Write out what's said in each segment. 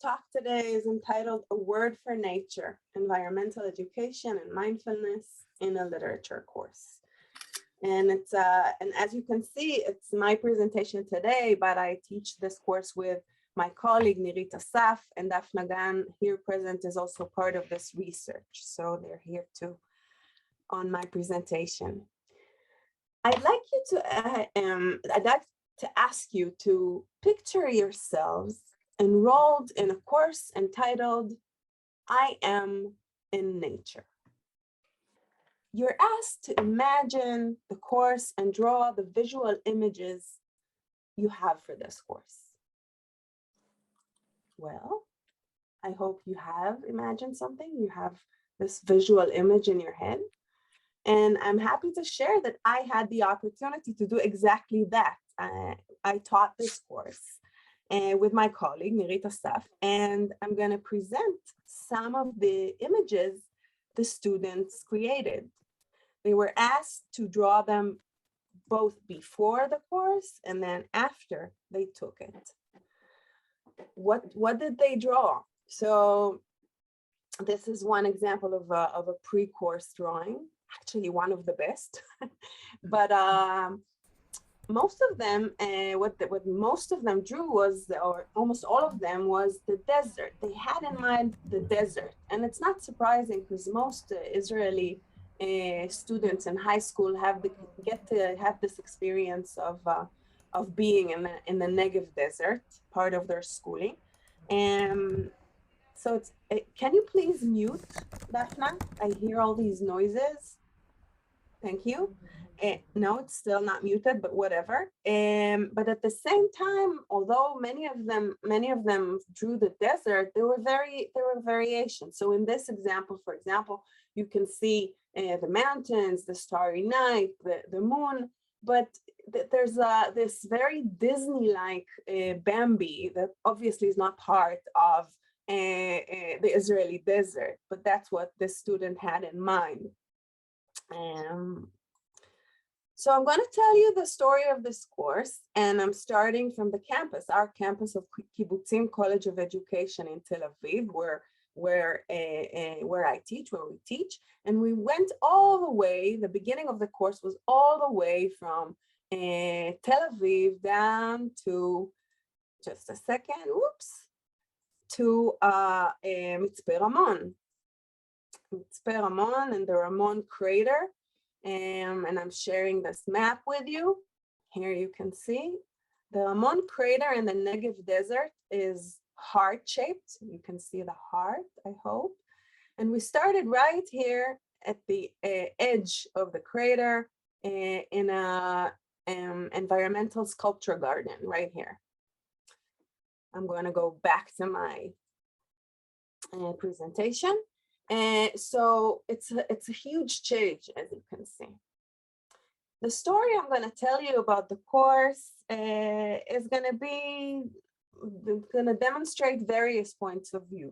talk today is entitled A Word for Nature, Environmental Education and Mindfulness in a Literature Course. And and as you can see, it's my presentation today, but I teach this course with my colleague Nirit Asaf, and Daphna Gan here present is also part of this research. So they're here too on my presentation. I'd like to ask you to picture yourselves enrolled in a course entitled I Am in Nature. You're asked to imagine the course and draw the visual images you have for this course. Well, I hope you have imagined something. You have this visual image in your head. And I'm happy to share that I had the opportunity to do exactly that. I taught this course with my colleague, Nirit Asaf, and I'm going to present some of the images the students created. They were asked to draw them both before the course and then after they took it. What did they draw? So this is one example of a pre-course drawing, actually one of the best. But most of them, what most of them drew was, or almost all of them, was the desert. They had in mind the desert. And it's not surprising because most Israeli students in high school get to have this experience of being in the Negev Desert, part of their schooling. So can you please mute, Daphna? I hear all these noises. Thank you. No, it's still not muted, but whatever. But at the same time, although many of them drew the desert, there were variations. So in this example, for example, you can see the mountains, the starry night, the moon, but there's this very Disney-like Bambi that obviously is not part of the Israeli desert, but that's what this student had in mind. So I'm going to tell you the story of this course, and I'm starting from the campus, our campus of Kibbutzim College of Education in Tel Aviv, where I teach, where we teach. And we went all the way, the beginning of the course was all the way from Tel Aviv down to, just a second, whoops, to Mitzpe Ramon. Mitzpe Ramon and the Ramon crater. And I'm sharing this map with you. Here you can see the Ramon crater in the Negev Desert is heart-shaped. You can see the heart, I hope. And we started right here at the edge of the crater in a environmental sculpture garden right here. I'm going to go back to my presentation. So it's a huge change, as you can see. The story I'm going to tell you about the course is going to demonstrate various points of view,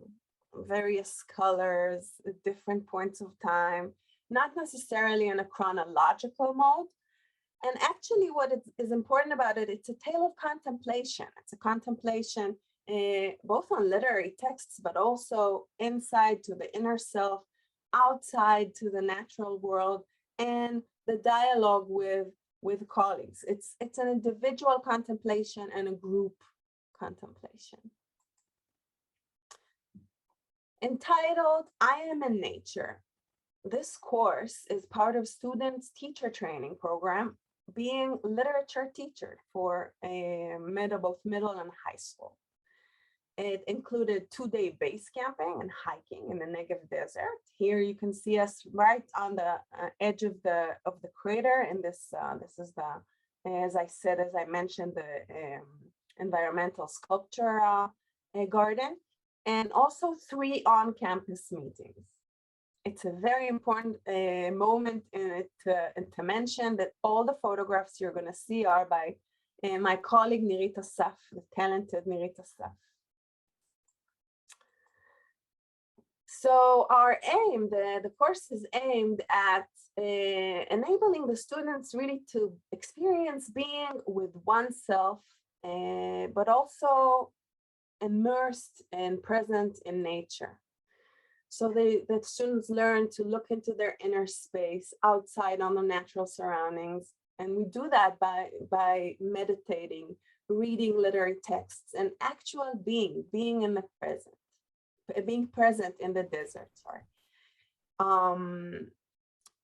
various colors, different points of time, not necessarily in a chronological mode. And actually what is important about it, it's a tale of contemplation. It's a contemplation both on literary texts, but also inside to the inner self, outside to the natural world, and the dialogue with colleagues. It's an individual contemplation and a group contemplation. Entitled, I Am in Nature. This course is part of students' teacher training program, being literature teacher for both middle and high school. It included 2-day base camping and hiking in the Negev Desert. Here you can see us right on the edge of the crater, and this is the, as I mentioned, the environmental sculpture garden, and also 3 on-campus meetings. It's a very important moment to mention that all the photographs you're going to see are by my colleague Nirit Asaf, the talented Nirit Asaf. So our aim, the course is aimed at enabling the students really to experience being with oneself, but also immersed and present in nature. So the students learn to look into their inner space outside on the natural surroundings. And we do that by meditating, reading literary texts, and actual being in the present, being present in the desert, sorry.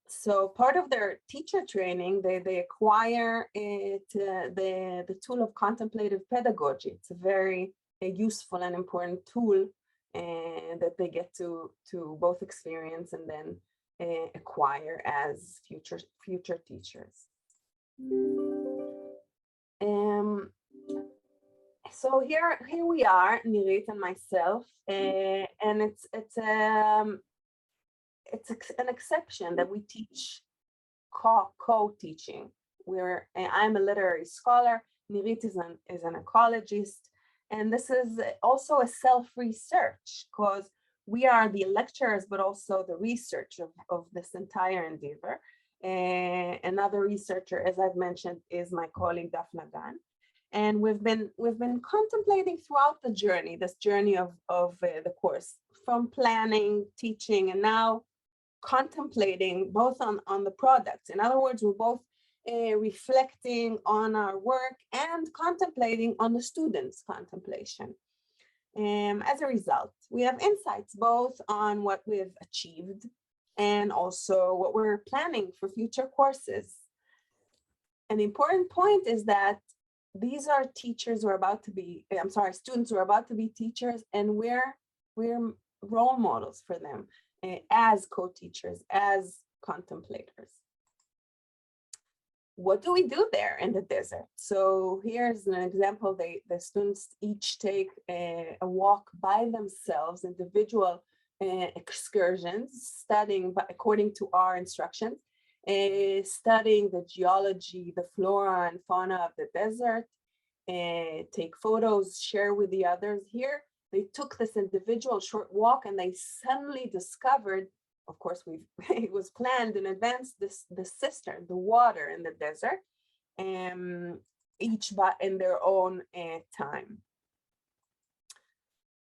So part of their teacher training, they acquire the tool of contemplative pedagogy. It's a very useful and important tool that they get to both experience and then acquire as future teachers. So here we are, Nirit and myself, and it's an exception that we teach co-teaching. I'm a literary scholar, Nirit is an ecologist, and this is also a self-research because we are the lecturers, but also the research of this entire endeavor. Another researcher, as I've mentioned, is my colleague Daphna Gan. And we've been contemplating throughout the journey, this journey of the course, from planning, teaching, and now contemplating both on the products. In other words, we're both reflecting on our work and contemplating on the students' contemplation. As a result, we have insights both on what we've achieved and also what we're planning for future courses. An important point is that these are students who are about to be teachers, and we're role models for them as co-teachers, as contemplators. What do we do there in the desert? So here's an example. The students each take a walk by themselves, individual excursions, studying according to our instructions, studying the geology, the flora and fauna of the desert, take photos, share with the others. Here, they took this individual short walk and they suddenly discovered, of course, it was planned in advance, the cistern, the water in the desert, each in their own time.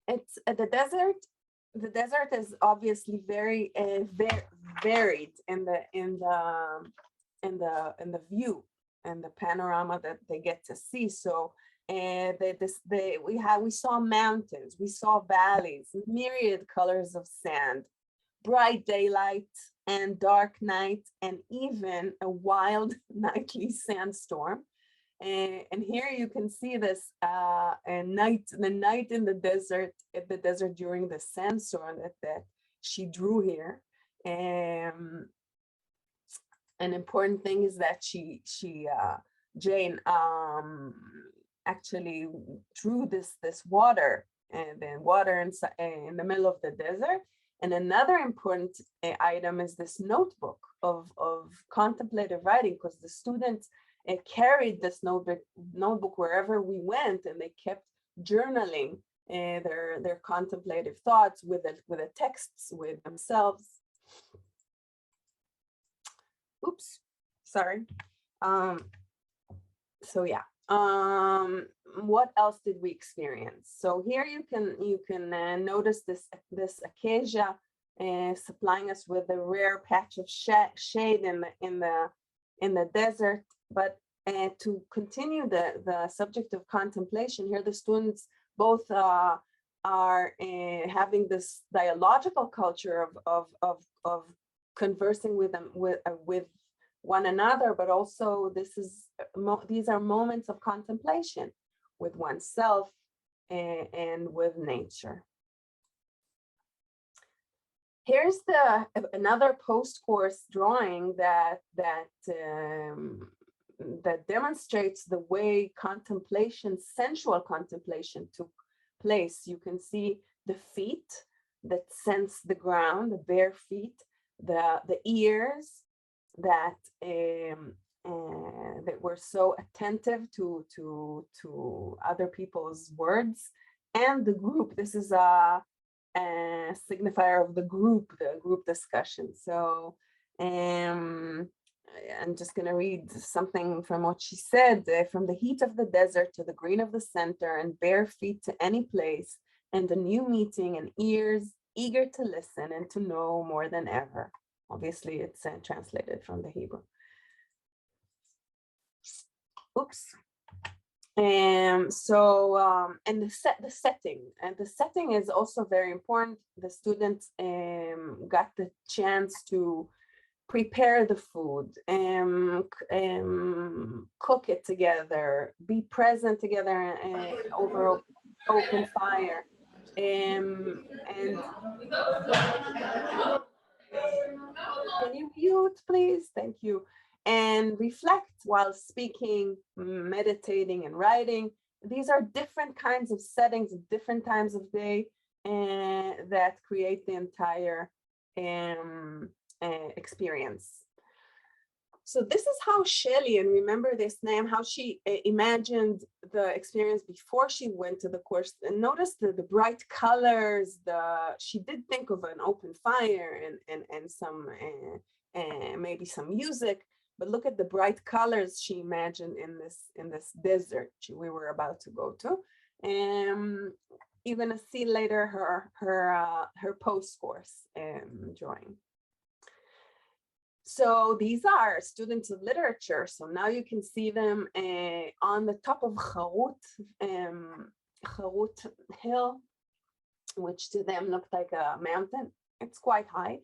It's the desert. The desert is obviously very varied in the view and the panorama that they get to see. So we saw mountains, we saw valleys, myriad colors of sand, bright daylight and dark night, and even a wild nightly sandstorm. And here you can see this the night in the desert during the sandstorm that she drew here. An important thing is that Jane actually drew this water, and then water in the middle of the desert. And another important item is this notebook of contemplative writing, because the students carried this notebook wherever we went, and they kept journaling their contemplative thoughts with the texts, with themselves. Oops, sorry. So yeah. What else did we experience? So here you can notice this acacia supplying us with a rare patch of shade in the desert. But to continue the subject of contemplation, here the students both are having this dialogical culture of conversing with one another, but also these are moments of contemplation with oneself and with nature. Here's another post-course drawing that demonstrates the way sensual contemplation took place. You can see the feet that sense the ground, the bare feet, the ears that were so attentive to other people's words, and the group. This is a signifier of the group discussion. So I'm just going to read something from what she said. From the heat of the desert to the green of the center, and bare feet to any place, and a new meeting, and ears eager to listen and to know more than ever. Obviously, it's translated from the Hebrew. Oops. And the setting is also very important. The students got the chance to prepare the food, cook it together, be present together over open fire, and can you mute, please? Thank you. And reflect while speaking, meditating, and writing. These are different kinds of settings at different times of day that create the entire experience. So this is how Shelley, and remember this name, how she imagined the experience before she went to the course. And notice the bright colors. She did think of an open fire and some maybe some music, but look at the bright colors she imagined in this desert we were about to go to. You're gonna see later her post-course drawing. So these are students of literature. So now you can see them on the top of Charut Hill, which to them looked like a mountain. It's quite high,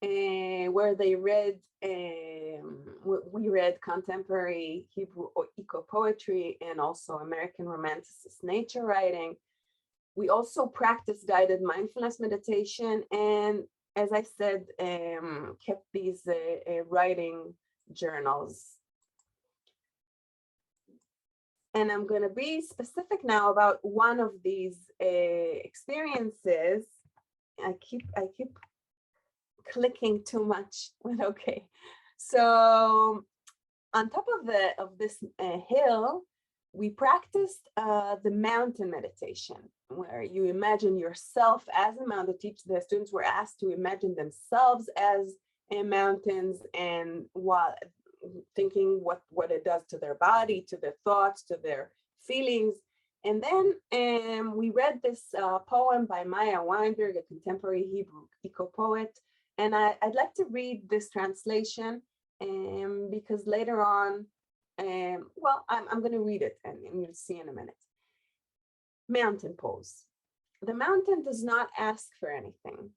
where they read, we read contemporary Hebrew eco-poetry and also American Romanticist nature writing. We also practiced guided mindfulness meditation, and as I said, kept these writing journals. And I'm going to be specific now about one of these experiences. I keep clicking too much, but okay. So on top of this hill, we practiced the mountain meditation, where you imagine yourself as a mountain. The students were asked to imagine themselves as mountains, and while thinking what it does to their body, to their thoughts, to their feelings. And then we read this poem by Maya Weinberg, a contemporary Hebrew eco-poet. And I'd like to read this translation because later on, well, I'm going to read it and you'll see in a minute. Mountain pose. The mountain does not ask for anything.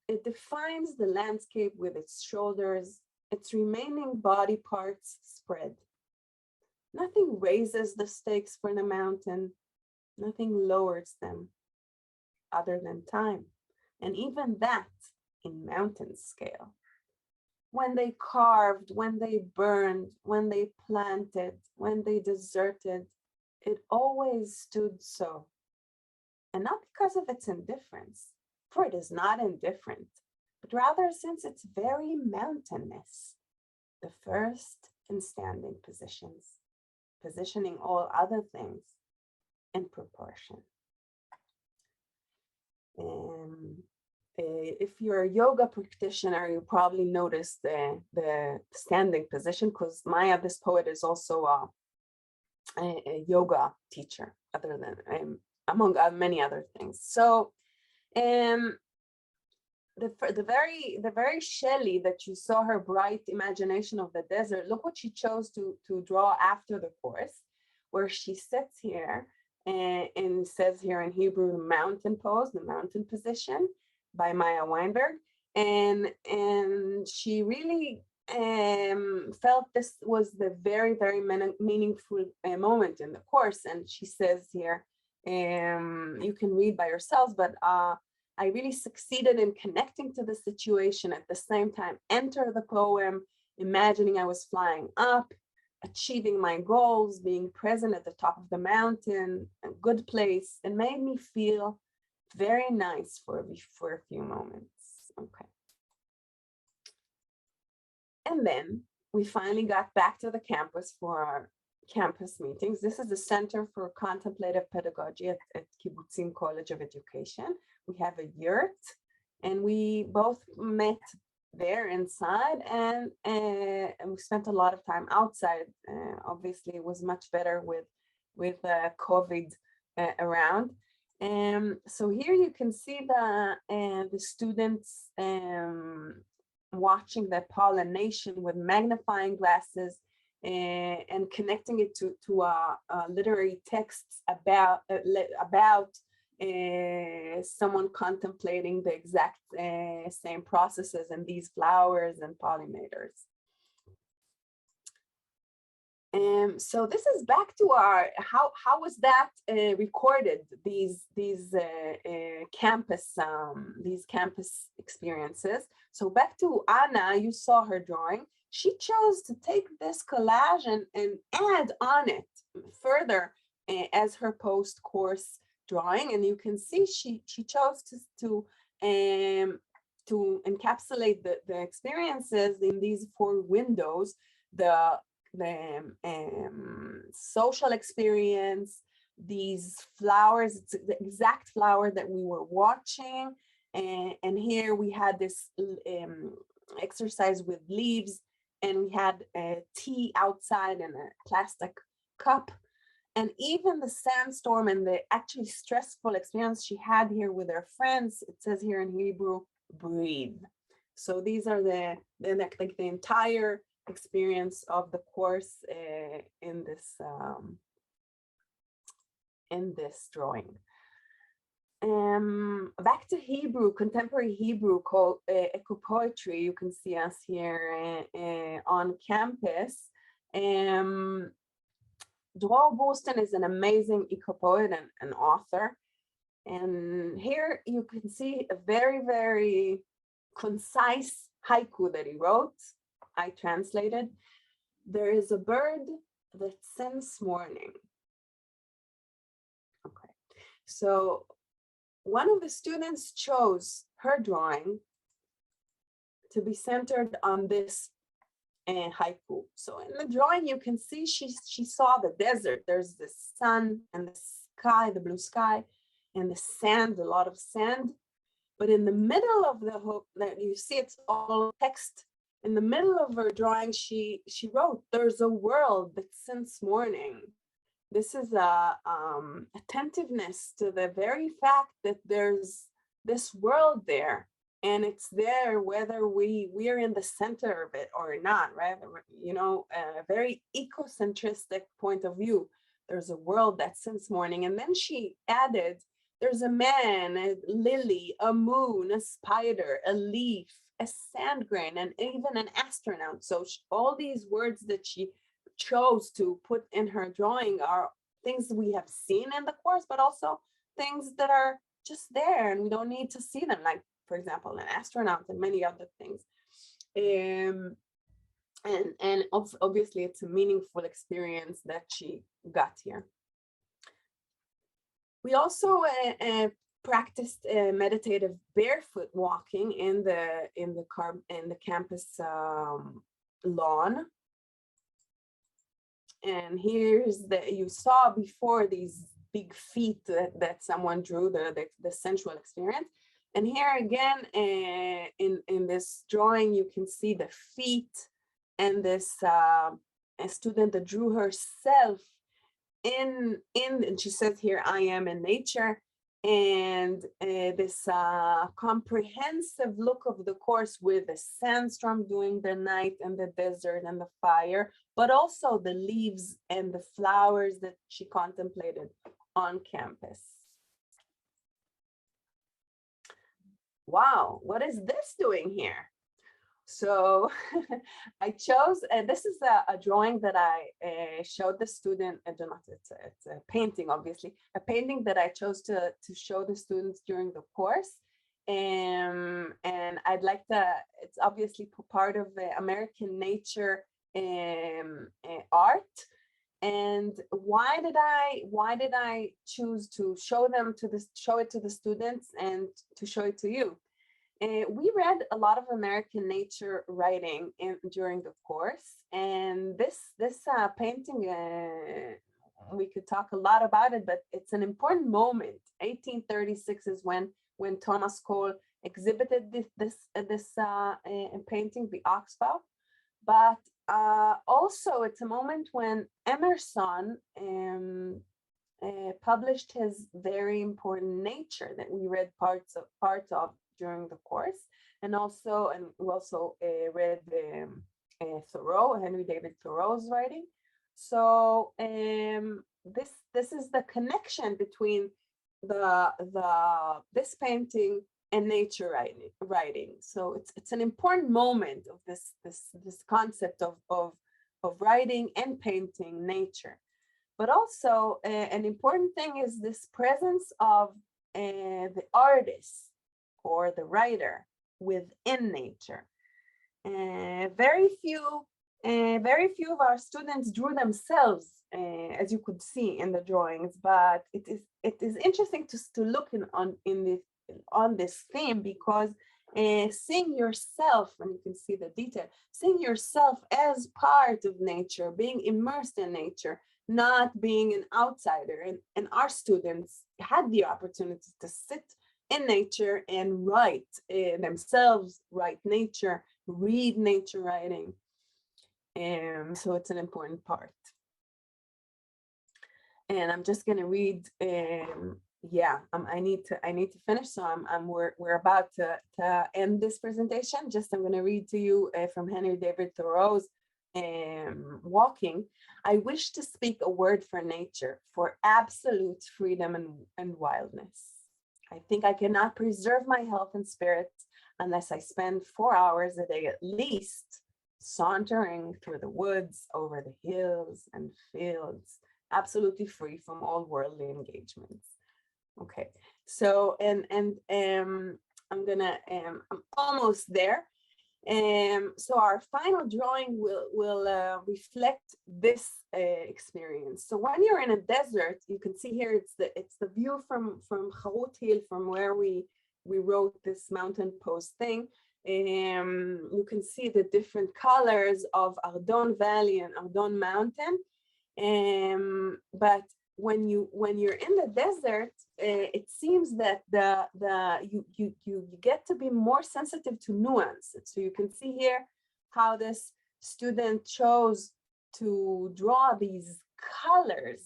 It defines the landscape with its shoulders, its remaining body parts spread. Nothing raises the stakes for the mountain. Nothing lowers them other than time. And even that in mountain scale. When they carved, when they burned, when they planted, when they deserted, it always stood so. And not because of its indifference, for it is not indifferent, but rather since its very mountainness, the first in standing positions, positioning all other things in proportion. If you're a yoga practitioner, you probably noticed the standing position, because Maya, this poet, is also a yoga teacher, other than among many other things. So the very Shelley that you saw, her bright imagination of the desert, look what she chose to draw after the course, where she sits here and says here in Hebrew, mountain pose, the mountain position by Maya Weinberg. And she really felt this was the very, very meaningful moment in the course. And she says here, you can read by yourselves, but I really succeeded in connecting to the situation, at the same time enter the poem, imagining I was flying up, achieving my goals, being present at the top of the mountain, a good place. It made me feel very nice for a few moments. Okay. And then we finally got back to the campus for our campus meetings. This is the Center for Contemplative Pedagogy at Kibbutzim College of Education. We have a yurt, and we both met there inside, and we spent a lot of time outside. Obviously, it was much better with COVID around. So here you can see the students watching the pollination with magnifying glasses and connecting it to literary texts about someone contemplating the exact same processes in these flowers and pollinators. So this is back to our how was that recorded, these campus experiences. So back to Anna, you saw her drawing. She chose to take this collage and add on it further as her post-course drawing, and you can see she chose to encapsulate the experiences in these 4 windows: the social experience, these flowers, it's the exact flower that we were watching, and here we had this exercise with leaves, and we had tea outside in a plastic cup. And even the sandstorm and the actually stressful experience she had here with her friends, it says here in Hebrew, breathe. So these are the entire experience of the course in this drawing. Back to Hebrew, contemporary Hebrew called eco-poetry. You can see us here on campus. Joel Boston is an amazing eco-poet and author. And here you can see a very, very concise haiku that he wrote. I translated. There is a bird that sings morning. Okay, so one of the students chose her drawing to be centered on this haiku. So in the drawing, you can see she saw the desert. There's the sun and the sky, the blue sky, and the sand, a lot of sand. But in the middle of that you see it's all text. In the middle of her drawing, she wrote, "There's a world that since morning." This is a attentiveness to the very fact that there's this world there, and it's there whether we're in the center of it or not, right? You know, a very ecocentristic point of view. There's a world that since morning, and then she added, "There's a man, a lily, a moon, a spider, a leaf, a sand grain, and even an astronaut." So all these words that she chose to put in her drawing are things we have seen in the course, but also things that are just there and we don't need to see them, like, for example, an astronaut and many other things. And obviously it's a meaningful experience that she got here. We also practiced meditative barefoot walking in the campus lawn. And here's you saw before these big feet that someone drew, the sensual experience. And here again, in this drawing, you can see the feet and this a student that drew herself and she says here, "I am in nature." And this comprehensive look of the course with the sandstorm during the night and the desert and the fire, but also the leaves and the flowers that she contemplated on campus. Wow, what is this doing here? So I chose, this is a drawing that I showed the student, it's a painting, obviously, a painting that I chose to show the students during the course. And I'd like to, it's obviously part of the American nature art. And why did I choose to show it to the students and to show it to you? We read a lot of American nature writing during the course, and this painting, we could talk a lot about it, but it's an important moment. 1836 is when Thomas Cole exhibited this painting, the oxbow. But also it's a moment when Emerson published his very important Nature that we read parts of during the course, and we also read Thoreau, Henry David Thoreau's writing. So this is the connection between this painting and nature writing. So it's an important moment of this concept of writing and painting nature. But also an important thing is this presence of the artist or the writer within nature. Very few of our students drew themselves, as you could see in the drawings, but it is interesting to look on this theme, because seeing yourself, and you can see the detail, seeing yourself as part of nature, being immersed in nature, not being an outsider. And our students had the opportunity to sit in nature and write themselves, write nature, read nature writing. And so it's an important part. And I'm just going to read. I need to finish. So we're about to end this presentation. I'm going to read to you from Henry David Thoreau's Walking. I wish to speak a word for nature, for absolute freedom and wildness. I think I cannot preserve my health and spirits unless I spend 4 hours a day at least sauntering through the woods, over the hills and fields, absolutely free from all worldly engagements. Okay, so I'm almost there. So our final drawing will reflect this experience. So when you're in a desert, you can see here it's the view from Harut Hill, from where we wrote this mountain post thing. You can see the different colors of Ardon Valley and Ardon Mountain. But when you're in the desert, it seems that you get to be more sensitive to nuance. So you can see here how this student chose to draw these colors,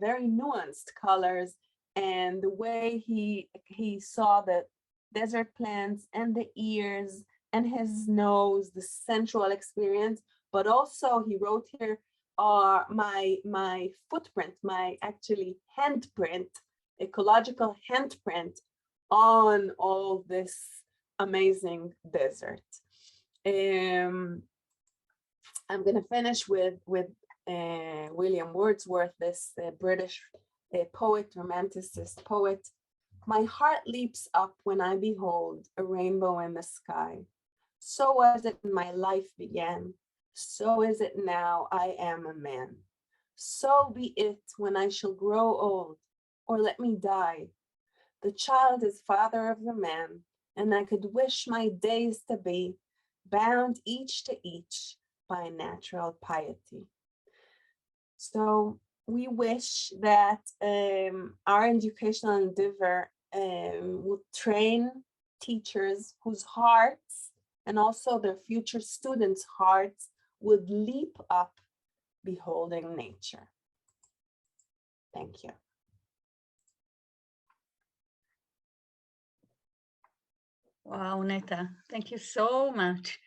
very nuanced colors, and the way he saw the desert plants and the ears and his nose, the sensual experience. But also he wrote here my footprint, my actually handprint, ecological handprint on all this amazing desert. I'm going to finish with William Wordsworth, this British poet, romanticist poet. My heart leaps up when I behold a rainbow in the sky. So was it when my life began. So is it now I am a man. So be it when I shall grow old, or let me die. The child is father of the man, and I could wish my days to be bound each to each by natural piety. So we wish that our educational endeavor will train teachers whose hearts, and also their future students' hearts, would leap up beholding nature. Thank you. Wow, Neta, thank you so much.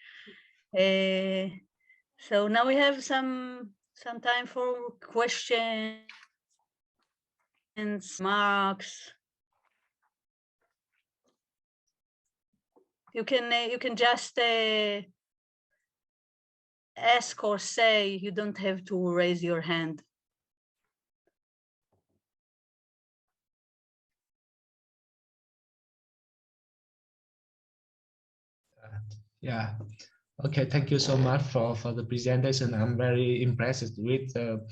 So now we have some time for questions, marks. You can just ask or say. You don't have to raise your hand. Yeah. Okay. Thank you so much for the presentation. I'm very impressed with the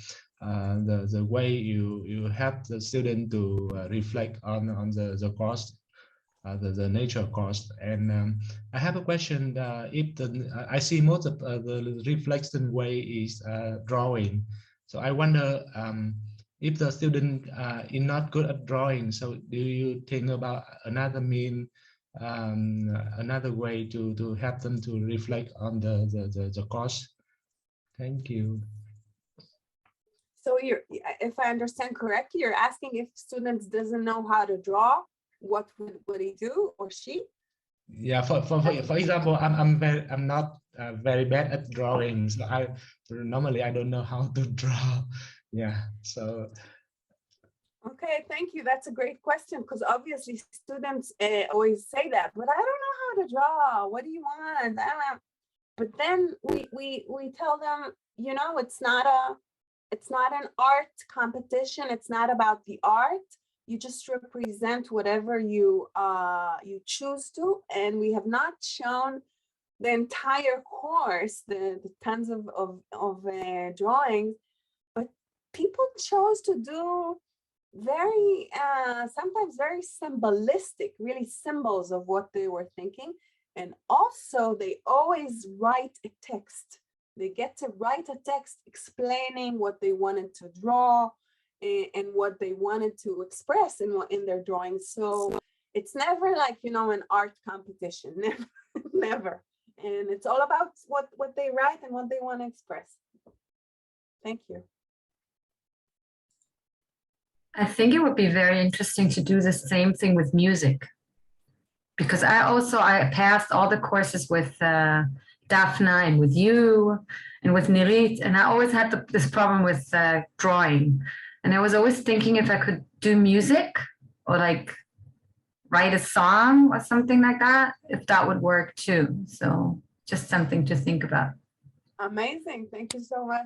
way you help the student to reflect on the course, the nature course. And I have a question. If I see most of the reflection way is drawing, so I wonder if the student is not good at drawing. So do you think about another mean another way to help them to reflect on the course. Thank you. So if I understand correctly, you're asking if students doesn't know how to draw, what would he do or she? Yeah, for example, I'm not very bad at drawing, so normally I don't know how to draw. Yeah, so. Okay, thank you. That's a great question, because obviously students always say that, but I don't know how to draw. What do you want? But then we tell them, you know, it's not an art competition. It's not about the art. You just represent whatever you choose to, and we have not shown the entire course, the tons of drawings, but people chose to do very sometimes very symbolistic, really symbols of what they were thinking. And also they always write a text. They get to write a text explaining what they wanted to draw and what they wanted to express in their drawings. So it's never like, you know, an art competition, never, never. And it's all about what they write and what they want to express. Thank you. I think it would be very interesting to do the same thing with music, because I passed all the courses with Daphna and with you and with Nirit, and I always had this problem with drawing. And I was always thinking if I could do music or like write a song or something like that, if that would work too. So just something to think about. Amazing. Thank you so much.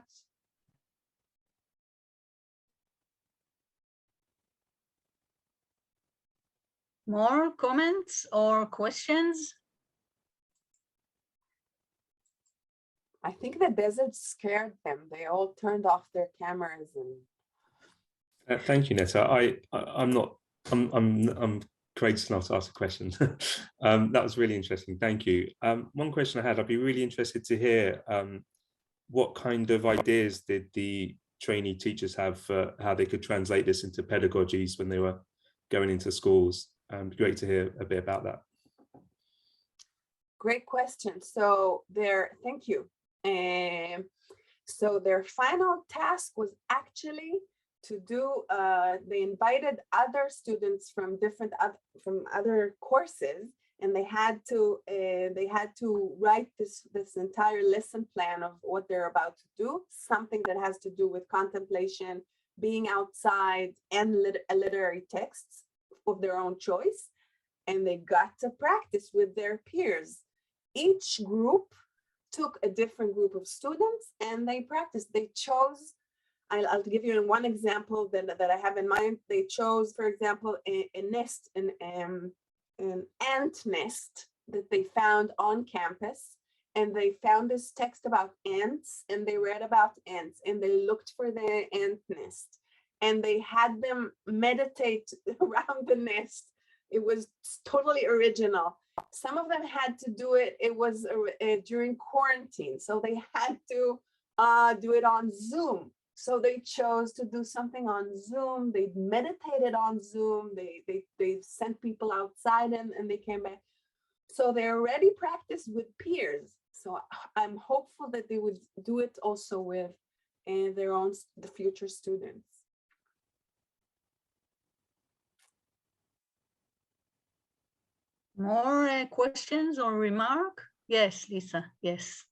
More comments or questions? I think the desert scared them. They all turned off their cameras and. Thank you, Netta. I'm courageous enough to ask a question. That was really interesting. Thank you. One question I had, I'd be really interested to hear what kind of ideas did the trainee teachers have for how they could translate this into pedagogies when they were going into schools? It'd be great to hear a bit about that. Great question. So thank you. So their final task was actually to do, they invited other students from other courses, and they had to write this entire lesson plan of what they're about to do, something that has to do with contemplation, being outside, and literary texts of their own choice. And they got to practice with their peers. Each group took a different group of students and they practiced. They chose, I'll give you one example that I have in mind. They chose, for example, a nest, an ant nest that they found on campus. And they found this text about ants, and they read about ants, and they looked for the ant nest. And they had them meditate around the nest. It was totally original. Some of them had to do it. It was during quarantine, so they had to do it on Zoom. So they chose to do something on Zoom. They meditated on Zoom. They sent people outside and they came back. So they already practiced with peers. So I'm hopeful that they would do it also with the future students. More questions or remark? Yes, Lisa, yes.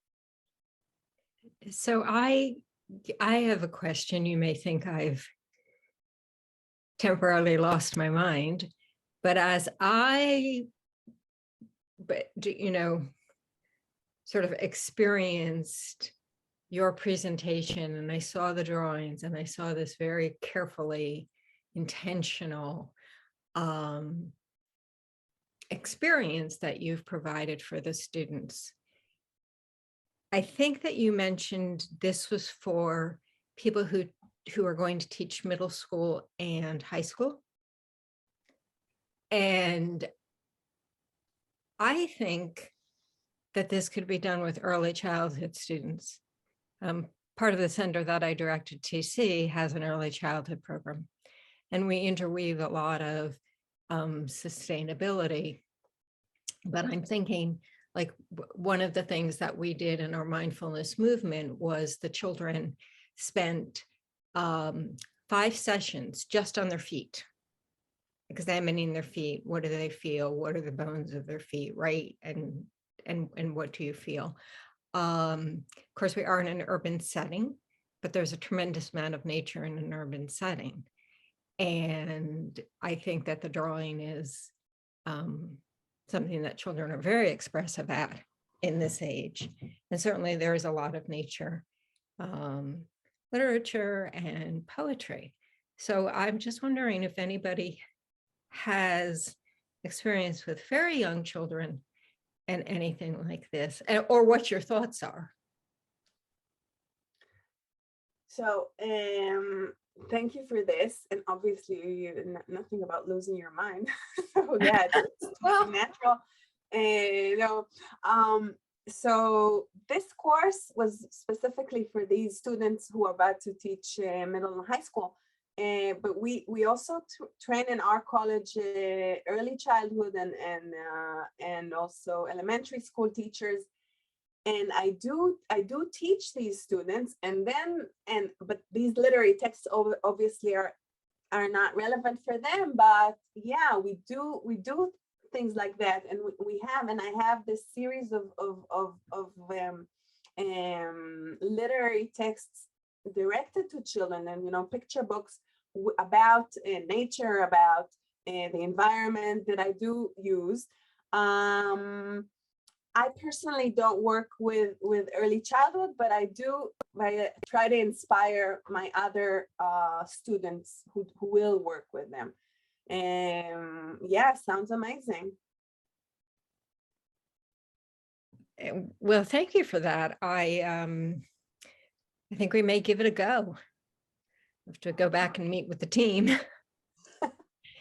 So I have a question. You may think I've temporarily lost my mind, but as sort of experienced your presentation, and I saw the drawings, and I saw this very carefully intentional experience that you've provided for the students. I think that you mentioned this was for people who are going to teach middle school and high school. And I think that this could be done with early childhood students. Part of the center that I direct at TC has an early childhood program, and we interweave a lot of sustainability But I'm thinking, like, one of the things that we did in our mindfulness movement was the children spent 5 sessions just on their feet, examining their feet. What do they feel? What are the bones of their feet, right? And what do you feel? Of course, we are in an urban setting, but there's a tremendous amount of nature in an urban setting. And I think that the drawing is something that children are very expressive at in this age. And certainly there is a lot of nature, literature and poetry. So I'm just wondering if anybody has experience with very young children and anything like this, or what your thoughts are. So thank you for this. And obviously nothing about losing your mind. So yeah, it's well natural. So this course was specifically for these students who are about to teach middle and high school. But we also train in our college early childhood and also elementary school teachers. And I do teach these students, but these literary texts obviously are not relevant for them. But yeah, we do things like that, and I have this series of literary texts directed to children, and picture books about nature, about the environment that I do use. I personally don't work with early childhood, but I try to inspire my other students who will work with them. Yeah, sounds amazing. Well, thank you for that. I think we may give it a go. I have to go back and meet with the team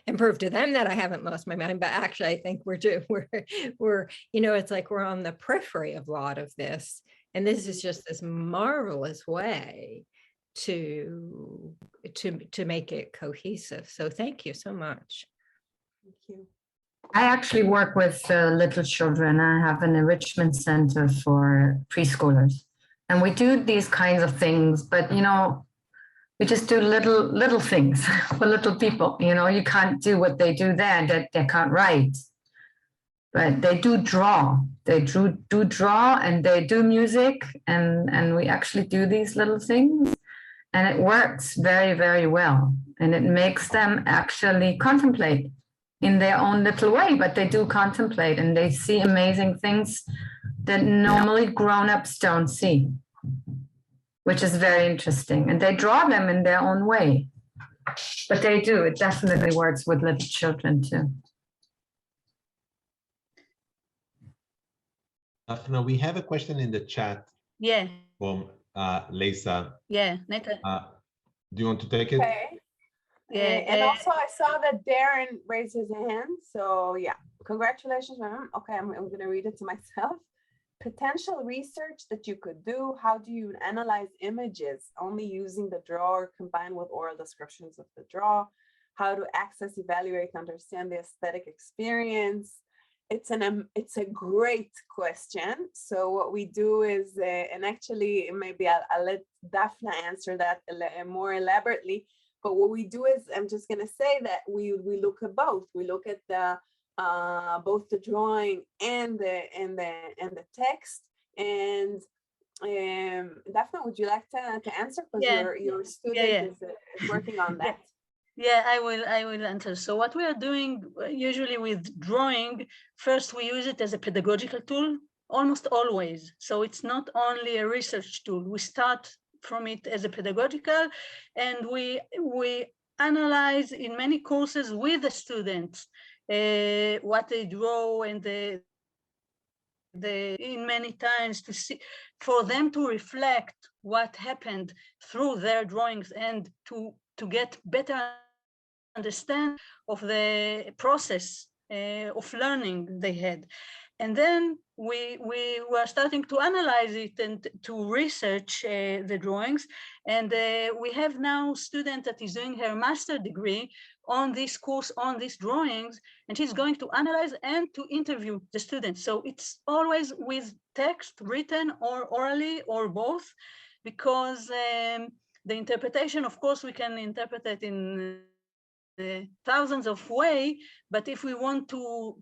and prove to them that I haven't lost my mind. But actually, I think we're it's like we're on the periphery of a lot of this, and this is just this marvelous way to make it cohesive. So thank you so much. Thank you. I actually work with little children. I have an enrichment center for preschoolers, and we do these kinds of things, but we just do little things for little people. You can't do what they do there, that they can't write, but they do draw. They do draw, and they do music, and we actually do these little things, and it works very, very well, and it makes them actually contemplate in their own little way, but they do contemplate, and they see amazing things that normally grown-ups don't see, which is very interesting. And they draw them in their own way. But they do, it definitely works with little children too. Daphna, we have a question in the chat. Yeah. From Lisa. Yeah, Neta. Do you want to take it? Okay. Yeah, and also I saw that Darren raised his hand. So yeah, congratulations on him. Okay, I'm going to read it to myself. Potential research that you could do. How do you analyze images only using the draw or combined with oral descriptions of the draw? How to access, evaluate, understand the aesthetic experience? It's a great question. So what we do is, and actually maybe I'll let Daphna answer that more elaborately. But what we do is, I'm just going to say that we look at both. We look at the both the drawing and the text. And Daphna, would you like to answer, because your student is working on that? Yeah, I will answer. So what we are doing usually with drawing, first we use it as a pedagogical tool, almost always. So it's not only a research tool. We start from it as a pedagogical, and we analyze in many courses with the students what they draw, and in many times to see, for them to reflect what happened through their drawings, and to get better understand of the process of learning they had. And then we were starting to analyze it and to research the drawings. And we have now a student that is doing her master degree on this course, on these drawings, and she's going to analyze and to interview the students. So it's always with text, written or orally or both, because the interpretation, of course, we can interpret it in thousands of ways, but if we want to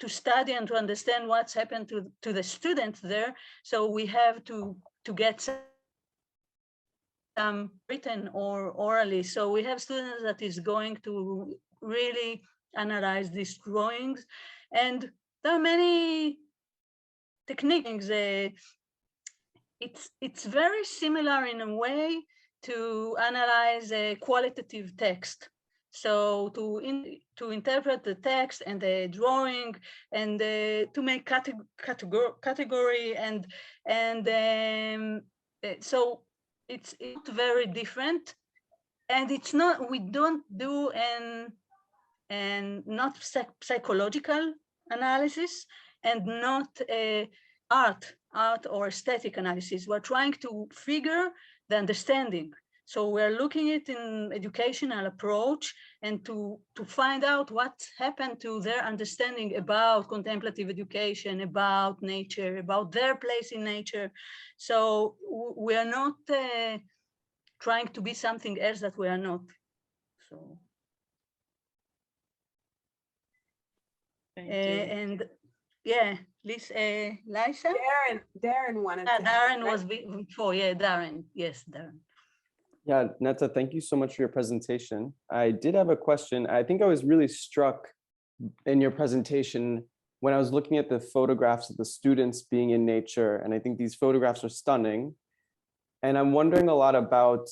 study and to understand what's happened to the students there, so we have to get some written or orally. So we have students that is going to really analyze these drawings, and there are many techniques. It's very similar in a way to analyze a qualitative text. So to interpret the text and the drawing and to make category and so it's very different, and it's not, we don't do not psychological analysis and not art or aesthetic analysis. We're trying to figure the understanding. So we're looking at an educational approach and to find out what happened to their understanding about contemplative education, about nature, about their place in nature. So we are not trying to be something else that we are not. So. And yeah, Lisa. Darren wanted to. Darren was before, yeah, Darren, yes, Darren. Yeah, Netta, thank you so much for your presentation. I did have a question. I think I was really struck in your presentation when I was looking at the photographs of the students being in nature, and I think these photographs are stunning. And I'm wondering a lot about,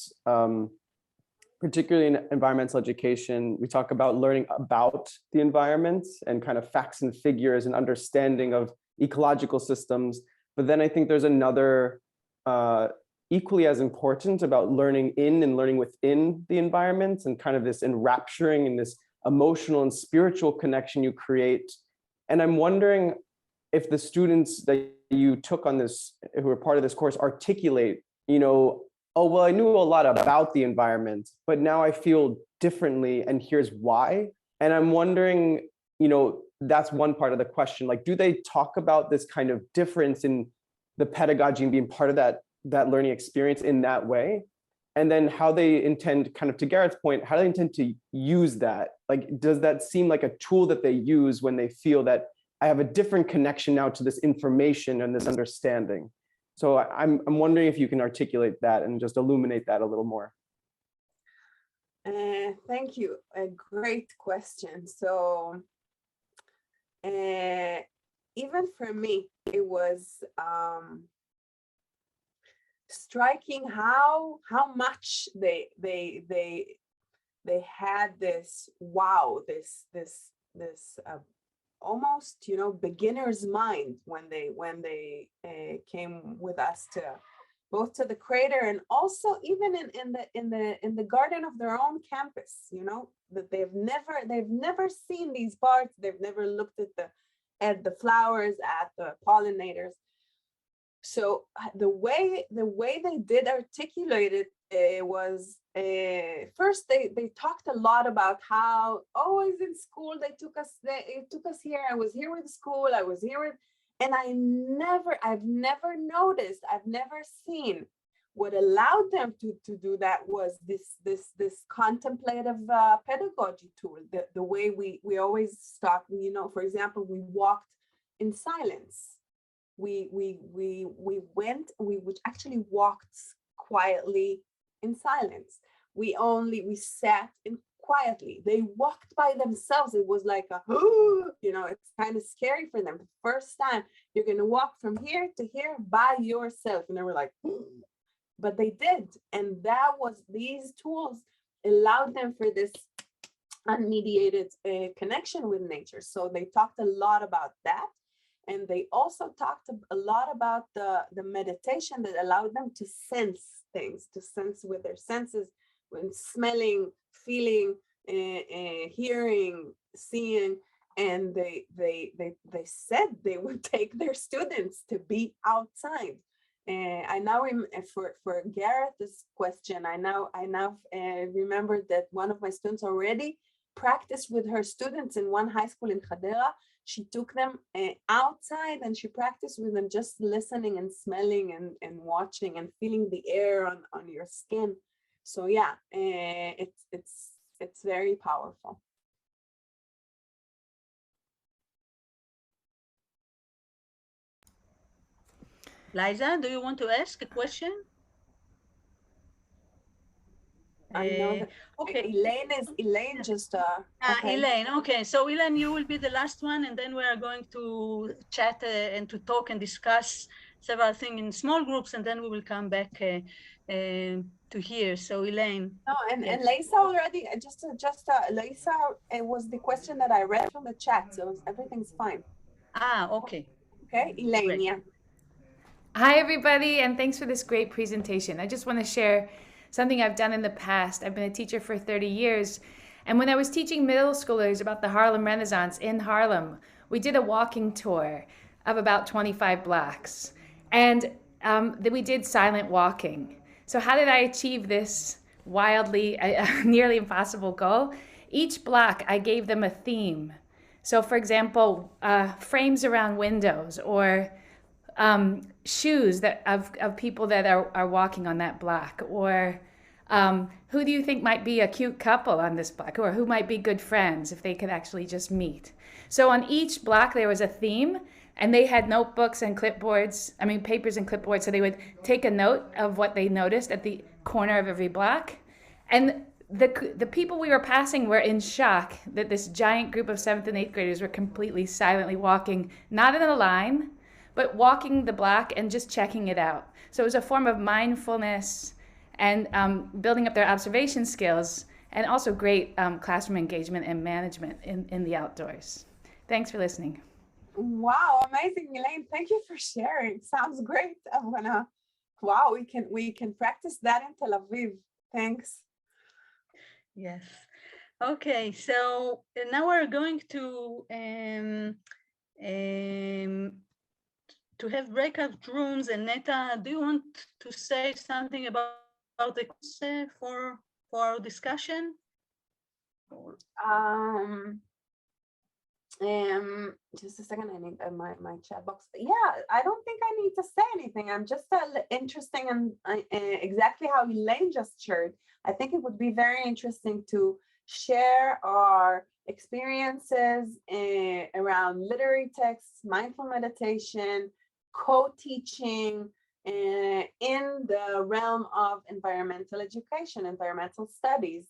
particularly in environmental education, we talk about learning about the environment and kind of facts and figures and understanding of ecological systems. But then I think there's another equally as important about learning in and learning within the environment, and kind of this enrapturing and this emotional and spiritual connection you create. And I'm wondering if the students that you took on this, who are part of this course, articulate, you know, oh, well, I knew a lot about the environment, but now I feel differently, and here's why. And I'm wondering, you know, that's one part of the question. Like, do they talk about this kind of difference in the pedagogy and being part of that learning experience in that way? And then how they intend, kind of to Garrett's point, how do they intend to use that? Like, does that seem like a tool that they use when they feel that I have a different connection now to this information and this understanding? So I'm wondering if you can articulate that and just illuminate that a little more. Thank you. A great question. So even for me, it was striking how much they had this almost, you know, beginner's mind when they came with us to both to the crater and also even in the garden of their own campus, you know, that they've never seen these parts, they've never looked at the flowers, at the pollinators. So the way they did articulate it was first they talked a lot about how always in school it took us here. I was here with school. I was here with, and I've never noticed. I've never seen what allowed them to do that was this contemplative pedagogy tool. The way we always stop. You know, for example, we walked in silence. We actually walked quietly in silence. We sat in quietly. They walked by themselves. It was like you know, it's kind of scary for them. The first time you're going to walk from here to here by yourself. And they were like, but they did. And these tools allowed them for this unmediated connection with nature. So they talked a lot about that. And they also talked a lot about the meditation that allowed them to sense things, to sense with their senses, when smelling, feeling, hearing, seeing. and they said they would take their students to be outside. I now for Gareth's question, I now remembered that one of my students already practiced with her students in one high school in Hadera. She took them outside and she practiced with them, just listening and smelling and watching and feeling the air on your skin. So yeah, it's very powerful. Liza, do you want to ask a question? I know that. Okay, Elaine just okay. Elaine, okay, so Elaine, you will be the last one, and then we are going to chat and to talk and discuss several things in small groups, and then we will come back to here. So Elaine. No, and yes. Lisa already Lisa, it was the question that I read from the chat, so everything's fine. Okay. Okay, Elaine, Great. yeah. Hi, everybody, and thanks for this great presentation. I just want to share something I've done in the past. I've been a teacher for 30 years. And when I was teaching middle schoolers about the Harlem Renaissance in Harlem, we did a walking tour of about 25 blocks. And we did silent walking. So how did I achieve this wildly, nearly impossible goal? Each block, I gave them a theme. So for example, frames around windows, or shoes of people that are walking on that block, or who do you think might be a cute couple on this block, or who might be good friends if they could actually just meet. So on each block there was a theme, and they had notebooks and clipboards, papers and clipboards, so they would take a note of what they noticed at the corner of every block. And the people we were passing were in shock that this giant group of 7th and 8th graders were completely silently walking, not in a line, but walking the block and just checking it out. So it was a form of mindfulness and building up their observation skills, and also great classroom engagement and management in the outdoors. Thanks for listening. Wow, amazing, Elaine. Thank you for sharing. Sounds great. I'm gonna, wow, we can practice that in Tel Aviv. Thanks. Yes. Okay, so now we're going to have breakout rooms. And Neta, do you want to say something about the course for our discussion? Just a second, I need my chat box. Yeah, I don't think I need to say anything. I'm just interesting, and exactly how Elaine just shared. I think it would be very interesting to share our experiences around literary texts, mindful meditation, co-teaching in the realm of environmental education, environmental studies.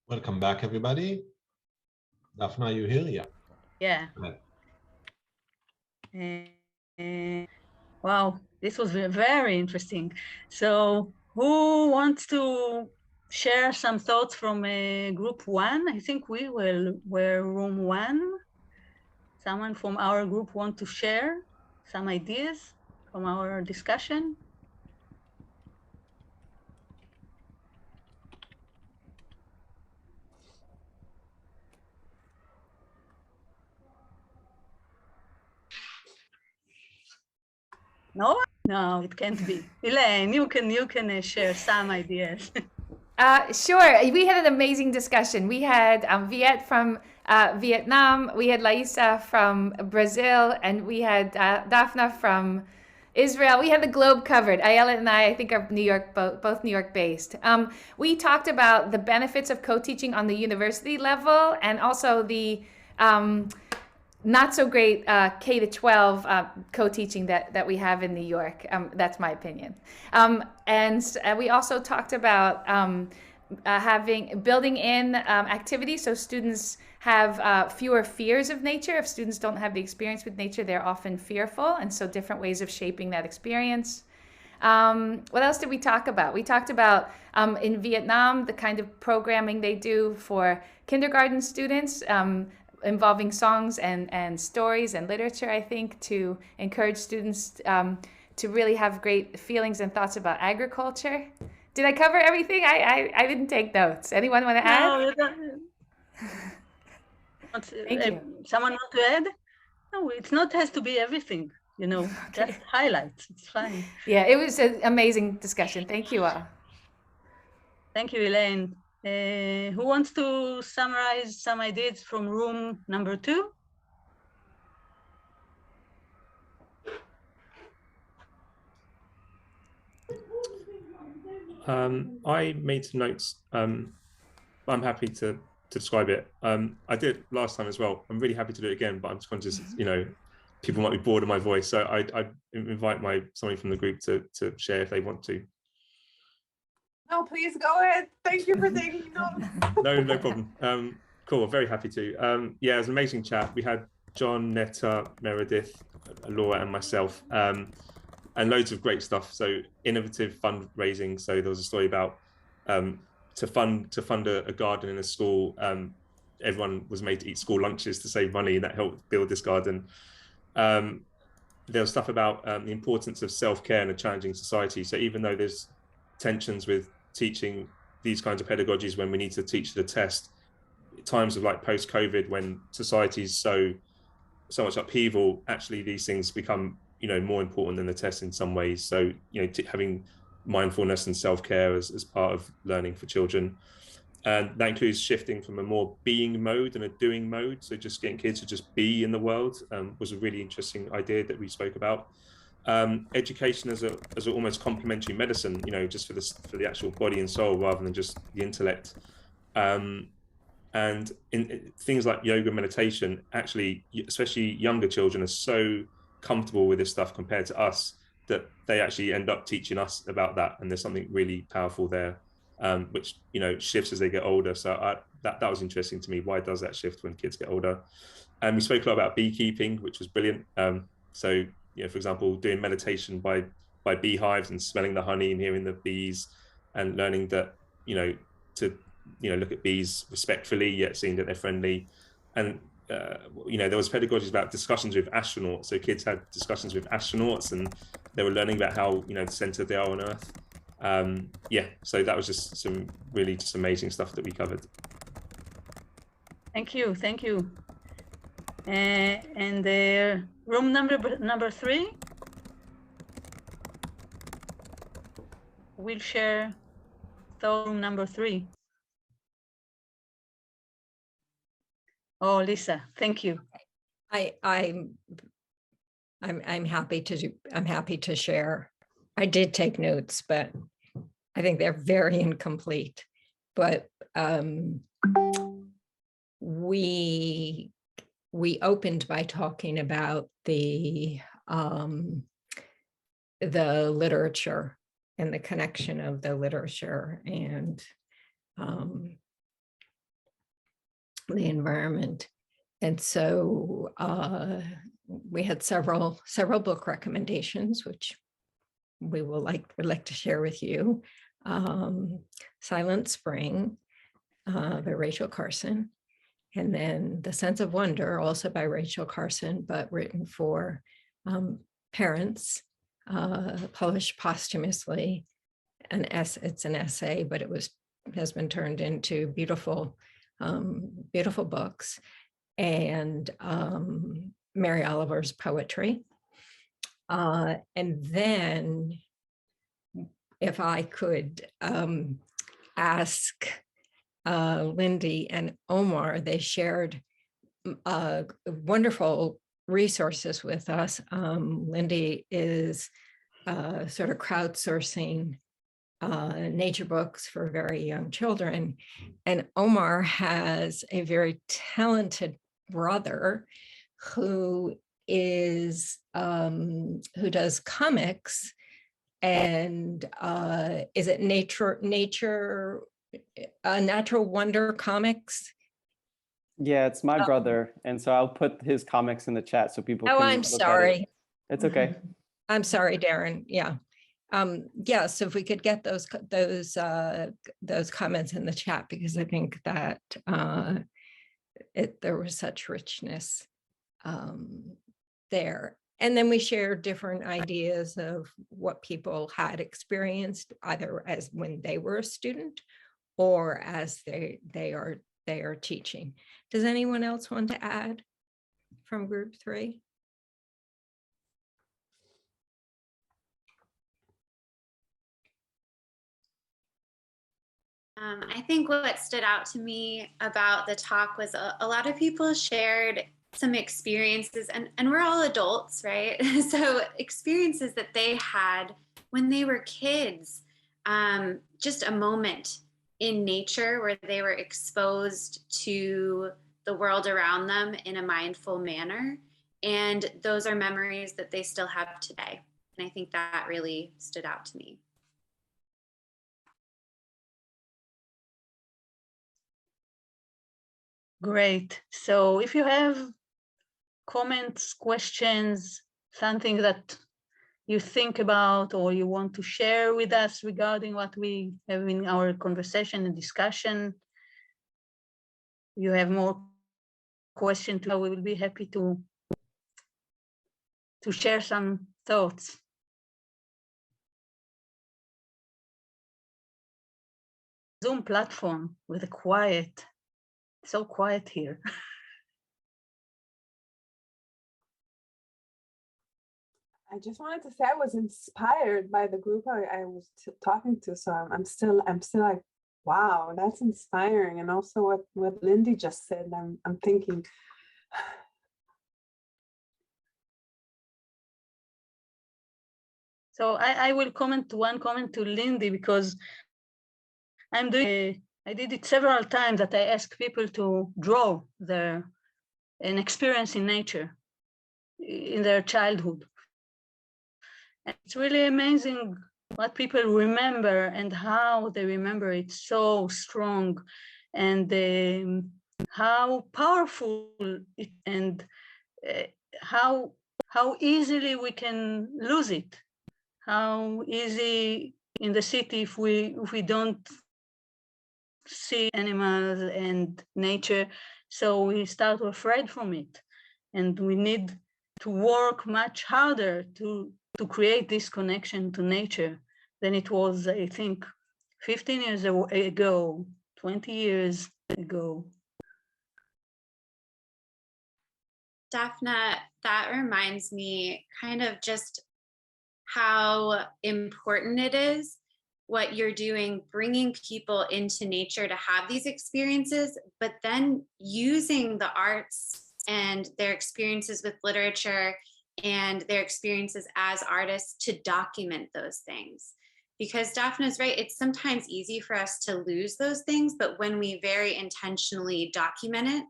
Welcome back, everybody. Daphna, you here? Yeah. Wow, this was very interesting. So who wants to share some thoughts from group 1? I think we were room 1. Someone from our group want to share some ideas from our discussion? No? No, it can't be. Elaine, you can share some ideas. Sure. We had an amazing discussion. We had Viet from Vietnam, we had Laisa from Brazil, and we had Daphna from Israel. We had the globe covered. Ayala and I think are New York, both New York based. We talked about the benefits of co-teaching on the university level, and also the not so great K-12 co-teaching that we have in New York. That's my opinion. And we also talked about building in activities so students have fewer fears of nature. If students don't have the experience with nature, they're often fearful, and so different ways of shaping that experience. What else did we talk about? We talked about in Vietnam the kind of programming they do for kindergarten students, involving songs and stories and literature, I think, to encourage students to really have great feelings and thoughts about agriculture. Did I cover everything? I didn't take notes. Anyone want to add? No, Someone want to add? No, it's not has to be everything, you know, Okay. just highlights. It's fine. Yeah, it was an amazing discussion. Thank you all. Thank you, Elaine. Who wants to summarize some ideas from room number 2? I made some notes. I'm happy to describe it. I did it last time as well. I'm really happy to do it again, but I'm just conscious, you know, people might be bored of my voice. So I invite somebody from the group to share if they want to. No, please go ahead. Thank you for taking notes. No problem. Cool, very happy to. Yeah, it was an amazing chat. We had John, Netta, Meredith, Laura and myself, and loads of great stuff. So innovative fundraising. So there was a story about to fund a garden in a school. Everyone was made to eat school lunches to save money, and that helped build this garden. There was stuff about the importance of self-care in a challenging society. So even though there's tensions with teaching these kinds of pedagogies when we need to teach the test, times of like post-COVID when society's so much upheaval, actually these things become, you know, more important than the test in some ways. So, you know, having mindfulness and self-care as part of learning for children. And that includes shifting from a more being mode and a doing mode. So just getting kids to just be in the world was a really interesting idea that we spoke about. Education as a almost complementary medicine, you know, just for the actual body and soul rather than just the intellect. And in things like yoga, meditation, actually, especially younger children are so comfortable with this stuff compared to us that they actually end up teaching us about that. And there's something really powerful there, which, you know, shifts as they get older. So that was interesting to me. Why does that shift when kids get older? And we spoke a lot about beekeeping, which was brilliant. So, you know, for example, doing meditation by beehives and smelling the honey and hearing the bees and learning that, you know, to, you know, look at bees respectfully, yet seeing that they're friendly. And, you know, there was pedagogies about discussions with astronauts. So kids had discussions with astronauts and they were learning about how, you know, centered they are on Earth. Yeah, so that was just some really just amazing stuff that we covered. Thank you. And room number 3. We'll share room number 3. Oh, Lisa, thank you. I'm happy to share. I did take notes, but I think they're very incomplete. But we opened by talking about the literature and the connection of the literature and the environment. And so we had several book recommendations, which we would like to share with you. Silent Spring by Rachel Carson, and then The Sense of Wonder, also by Rachel Carson, but written for parents, published posthumously. It's an essay, but has been turned into beautiful books. And Mary Oliver's poetry. And then if I could ask Lindy and Omar, they shared wonderful resources with us. Lindy is sort of crowdsourcing nature books for very young children. And Omar has a very talented brother who does comics, and is it Natural Wonder Comics? Yeah, it's my brother, and so I'll put his comics in the chat so people can I'm sorry. It's okay. I'm sorry, Darren. Yeah. Yeah, so if we could get those comments in the chat, because I think that there was such richness there. And then we shared different ideas of what people had experienced, either as when they were a student or as they are they are teaching. Does anyone else want to add from group 3? I think what stood out to me about the talk was a lot of people shared some experiences, and we're all adults, right? So experiences that they had when they were kids, just a moment in nature where they were exposed to the world around them in a mindful manner. And those are memories that they still have today. And I think that really stood out to me. Great. So if you have comments, questions, something that you think about or you want to share with us regarding what we have in our conversation and discussion, you have more questions, we will be happy to share some thoughts. Zoom platform with a quiet, so quiet here. I just wanted to say I was inspired by the group I was talking to, so I'm still like, wow, that's inspiring. And also what Lindy just said, I'm thinking. So I will comment one comment to Lindy, because I did it several times that I ask people to draw an experience in nature in their childhood. And it's really amazing what people remember and how they remember it so strong, and how powerful it, and how easily we can lose it. How easy in the city if we don't see animals and nature, so we start afraid from it, and we need to work much harder to create this connection to nature than it was, I think, 15 years ago, 20 years ago. Daphna, that reminds me kind of just how important it is what you're doing, bringing people into nature to have these experiences, but then using the arts and their experiences with literature and their experiences as artists to document those things. Because Daphna's right, it's sometimes easy for us to lose those things, but when we very intentionally document it,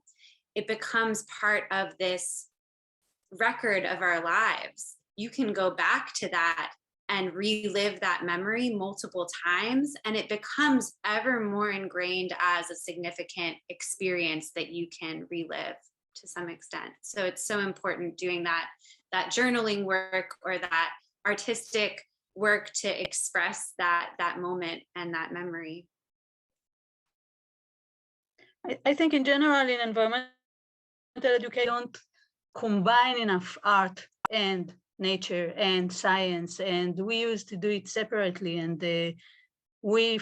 it becomes part of this record of our lives. You can go back to that and relive that memory multiple times, and it becomes ever more ingrained as a significant experience that you can relive to some extent. So it's so important doing that journaling work or that artistic work to express that moment and that memory. I think in general in environmental education, don't combine enough art and nature and science, and we used to do it separately, and we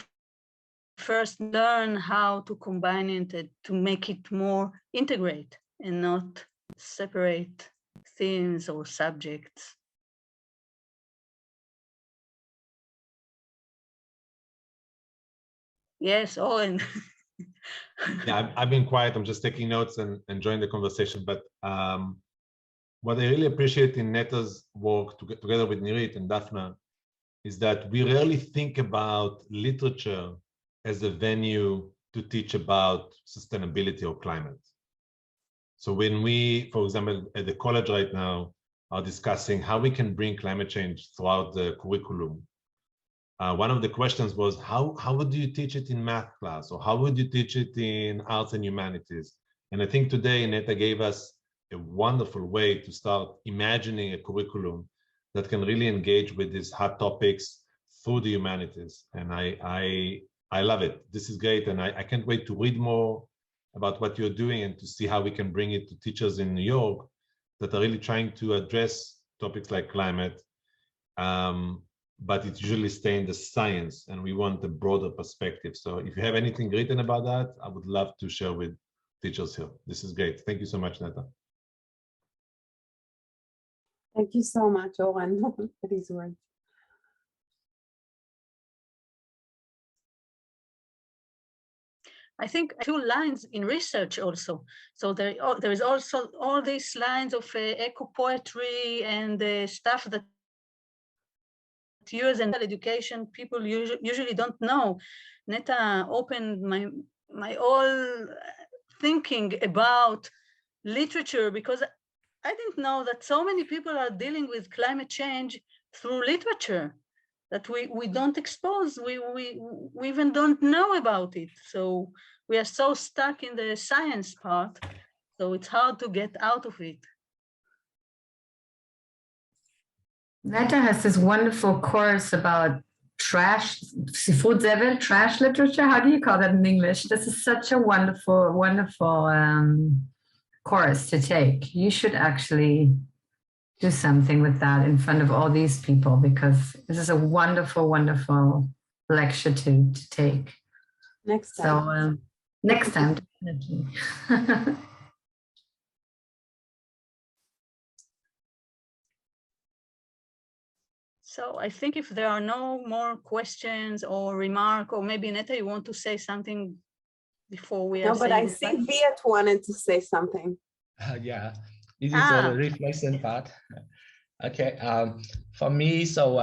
first learn how to combine it to make it more integrate and not separate themes or subjects. Yes, Owen. Yeah, I've been quiet. I'm just taking notes and enjoying the conversation. But what I really appreciate in Neta's work together with Nirit and Daphna is that we rarely think about literature as a venue to teach about sustainability or climate. So when we, for example, at the college right now, are discussing how we can bring climate change throughout the curriculum, one of the questions was, how would you teach it in math class, or how would you teach it in arts and humanities? And I think today Neta gave us a wonderful way to start imagining a curriculum that can really engage with these hot topics through the humanities. And I love it. This is great. And I can't wait to read more about what you're doing and to see how we can bring it to teachers in New York that are really trying to address topics like climate. but it usually stays in the science, and we want a broader perspective. So if you have anything written about that, I would love to share with teachers here. This is great. Thank you so much, Neta. Thank you so much, Oren, for these words. I think 2 lines in research also. So there is also all these lines of eco poetry and stuff that use in education people usually don't know. Neta opened my whole thinking about literature, because I didn't know that so many people are dealing with climate change through literature that we don't expose, we even don't know about it. So we are so stuck in the science part, so it's hard to get out of it. Neta has this wonderful course about trash, food zevel, trash literature. How do you call that in English? This is such a wonderful, wonderful course to take. You should actually do something with that in front of all these people, because this is a wonderful, wonderful lecture to take. Next time. So next time, definitely. So I think if there are no more questions or remark, or maybe Neta, you want to say something before we are No, but I saying see Viet wanted to say something. Yeah, this is a reflection part. Okay, for me, so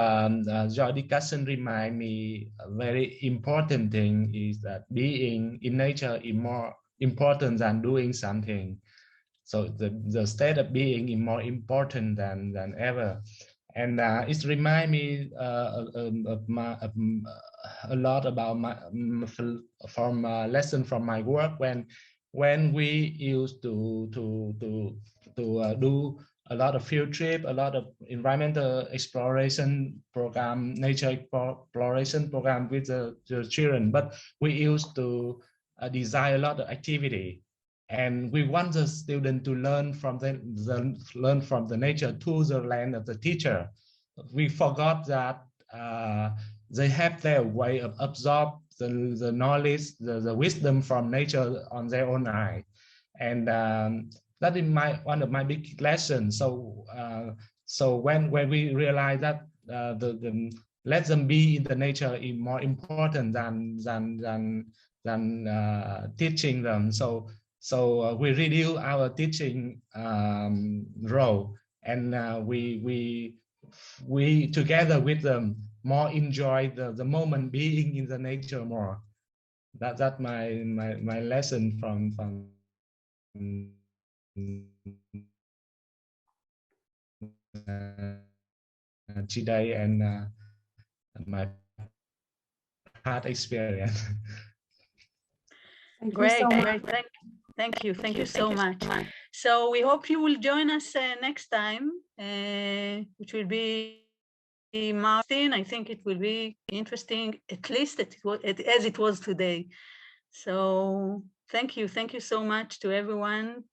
your discussion remind me a very important thing is that being in nature is more important than doing something. So the state of being is more important than ever. And it reminds me a lot about from lesson from my work when we used to do a lot of field trip, a lot of environmental exploration program, nature exploration program with the children. But we used to design a lot of activity, and we want the student to learn from the nature to the land of the teacher. We forgot that they have their way of absorb the knowledge, the wisdom from nature on their own eye, and that is one of my big lessons. So when we realize that let them be in the nature is more important than teaching them. So we reduce our teaching role, and we together with them more enjoy the moment being in the nature more. That's my lesson from today and my past experience. Great. Thank you so much. So we hope you will join us next time, which will be March 10. I think it will be interesting, at least as it was today. So thank you so much to everyone.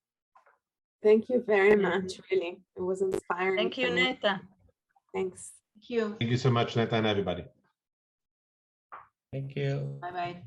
Thank you very much, really. It was inspiring. Thank you, Neta. Thanks. Thank you. Thank you so much, Neta, and everybody. Thank you. Bye-bye.